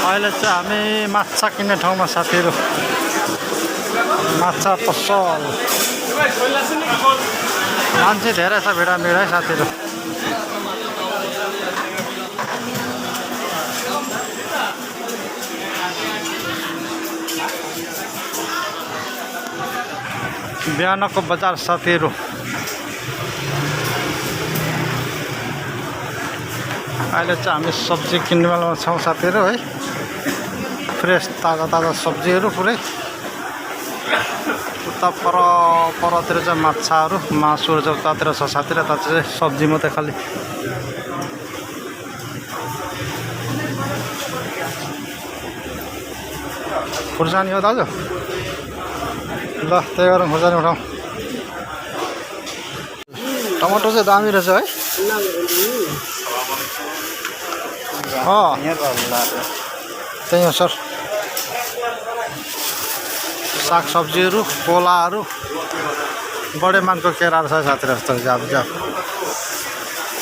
अहिले चाहिँ हामी माछा किन्ने ठाउँमा साथीहरू माछा पसल मान्छे धेरै छ भिडाभिड है साथीहरू। बिहानको बजार साथीहरू। अहिले चाहिँ हामी सब्जी किन्ने बेलामा छौँ साथीहरू है। फ्रेस ताजा ताजा सब्जीहरू पुरै। उता परतिर चाहिँ माछाहरू मासुहरू चाहिँ उतातिर छ साथीहरू। यता चाहिँ सब्जी मात्रै खालि। खुर्सानी हो दाजु? ल त्यही गरौँ खुर्सानी उठाउँ। टमाटर चाहिँ दामी रहेछ है। त्यही हो सर। साग सब्जीहरू कोलाहरू बडे मानको केराहरू छ साथीहरू। यस्तो जाब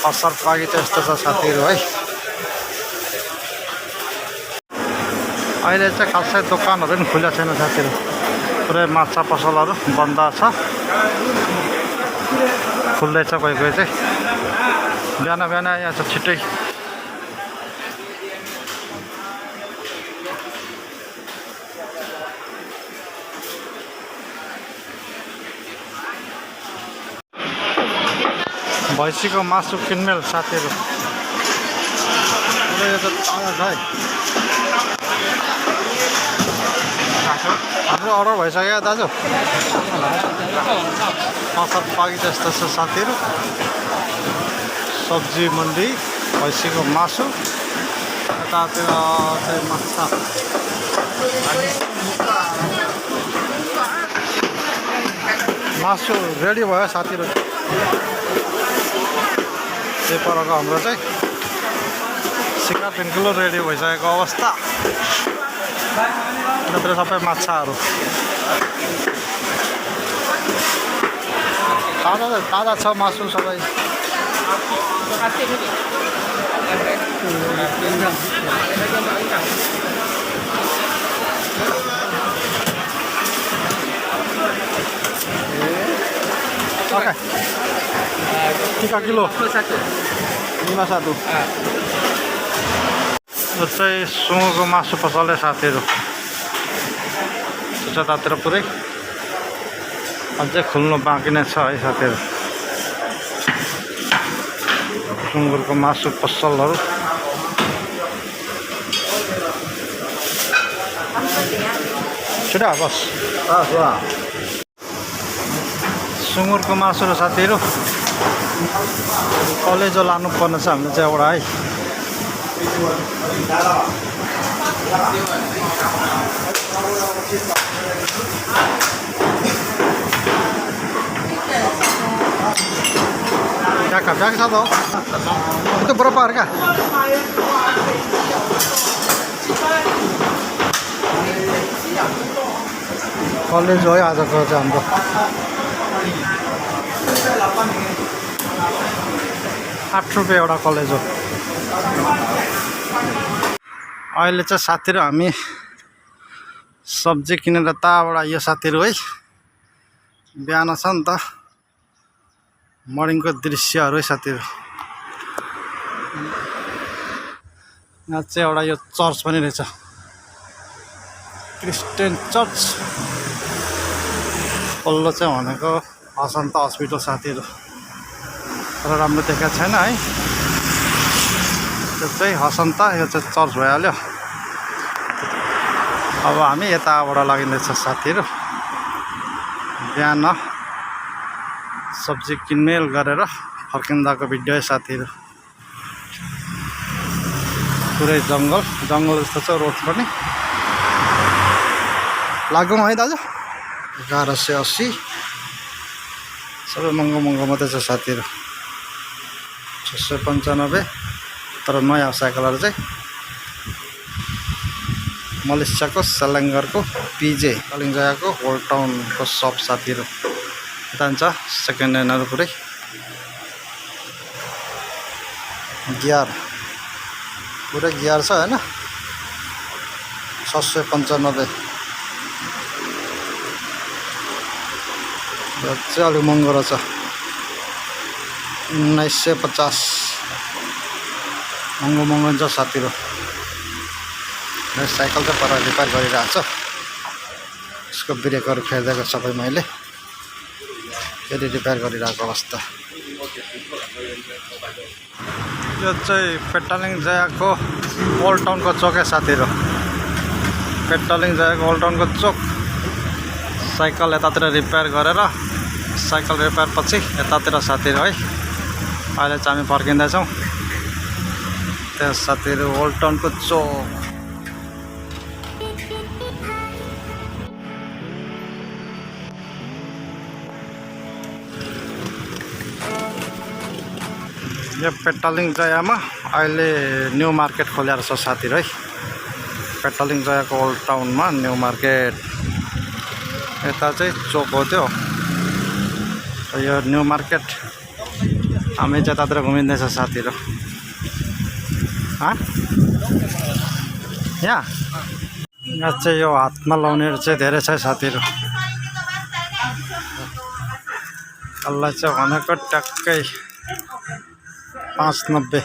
असर पागी चाहिँ यस्तो छ साथीहरू है। अहिले चाहिँ खासै दोकानहरू पनि खुल्ला छैन साथीहरू। पुरै माछा पसलहरू बन्द छ। खुल्दैछ कोही कोही चाहिँ। बिहान बिहान यहाँ छ छिट्टै। भैँसीको मासु किनमेल साथीहरू। पुरै यो त ताजा छ है। हाम्रो अर्डर भइसक्यो दाजु। असर पागी जस्तो छ साथीहरू। सब्जी मन्डी भैँसीको मासु यतातिर चाहिँ माछा मासु रेडी भयो साथीहरू। त्यही परको हाम्रो चाहिँ शिकार 3 किलो रेडी भइसकेको अवस्था। यतातिर सबै माछाहरू ताजा ताजा छ मासु सबै। Oke. 3 kilo. 51. यो चाहिँ सुँगुरको मासु पसलै साथीहरू। त्यतातिर पुरै अझै खुल्नु बाँकी नै छ है साथीहरू। सुँगुरको मासु पसलहरू छिटो बस। सुँगुरको मासु र साथीहरू कलेजो लानुपर्ने छ हामीले चाहिँ एउटा है। Jaga satu. Itu berapa harga? College हो आजको चाहिँ हाम्रो। 8 रुपियाँ एउटा कलेज हो। अहिले चाहिँ साथीहरू हामी सब्जी किनेर ताबाट यो साथीहरू है। बिहान छ नि त मर्निङको दृश्यहरू है साथीहरू। यहाँ चाहिँ एउटा यो चर्च पनि रहेछ, क्रिस्चियन चर्च। पल्लो चाहिँ भनेको हसन्त हस्पिटल साथीहरू, तर राम्रो देखाएको छैन है। त्यो चाहिँ हसन्त, यो चाहिँ चर्च भइहाल्यो। अब हामी यताबाट लगिँदैछ साथीहरू। बिहान सब्जी किनमेल गरेर फर्किँदाको भिडियो है साथीहरू। पुरै जङ्गल जस्तो छ रोड पनि। लागौँ है दाजु। 1180 सबै महँगो मात्रै छ साथीहरू। 695 तर नयाँ साइकलहरू चाहिँ मलेसियाको सेलेङ्गरको पिजे कालिङ्जाको होल्ड टाउनको सप साथीहरू। जान्छ सेकेन्ड ह्यान्डहरू पुरै गियर, पुरै गियर छ हैन। 795 यो चाहिँ अलिक महँगो रहेछ 1950 महँगो हुन्छ साथीहरु साइकल चाहिँ पर रिपेयर गरिरहेको छ यसको ब्रेकहरु फेर्दैको सबै मैले फेरि रिपेयर गरिरहेको अवस्था यो चाहिँ पेटालिङ जायको ओल्ड टाउनको चोक है साथीहरु पेटालिङ जायको ओल्ड टाउनको चोक साइकल यतातिर रिपेयर गरेर साइकल रिपेयर पछि यतातिर साथीहरु है अहिले चाहिँ हामी फर्किँदै छौं त्यस साथीहरु ओल्ड टाउनको चोक यो पेटालिङ जयामा अहिले न्यू मार्केट खोलेर छ साथीहरु है पेटालिङ जयाको ओल्ड टाउनमा न्यू मार्केट यता चाहिँ चोक हो त्यो यो न्यू मार्केट हामी चाहिँ त्यतातिर घुमिँदैछ साथीहरु यहाँ चाहिँ यो हातमा लाउनेहरु चाहिँ धेरै छ साथीहरु अल्लाह चाहिँ भनेको ट्याक्कै 590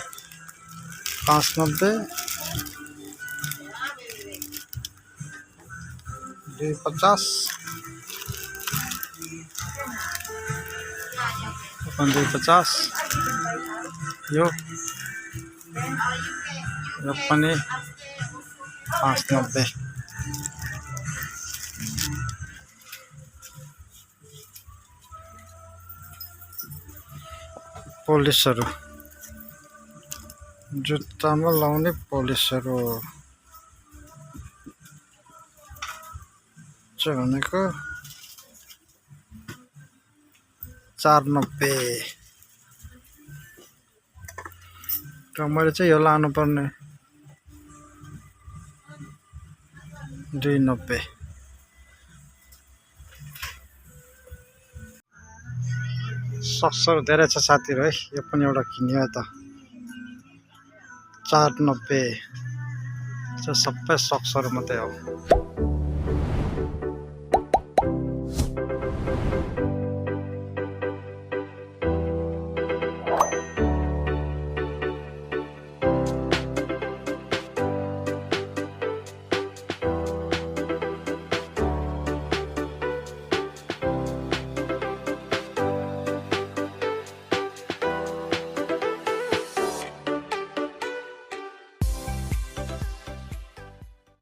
250 250 यो पनि 590 पोलिसहरु जुत्तामा लाउने पोलिसहरु चाहिँ भनेको 490 र मैले चाहिँ यो लानु पर्ने 290 सक्सहरु धेरै छ साथीहरु है यो पनि एउटा किन्यो त 490 चाहिँ सबै सक्सहरु मात्रै हो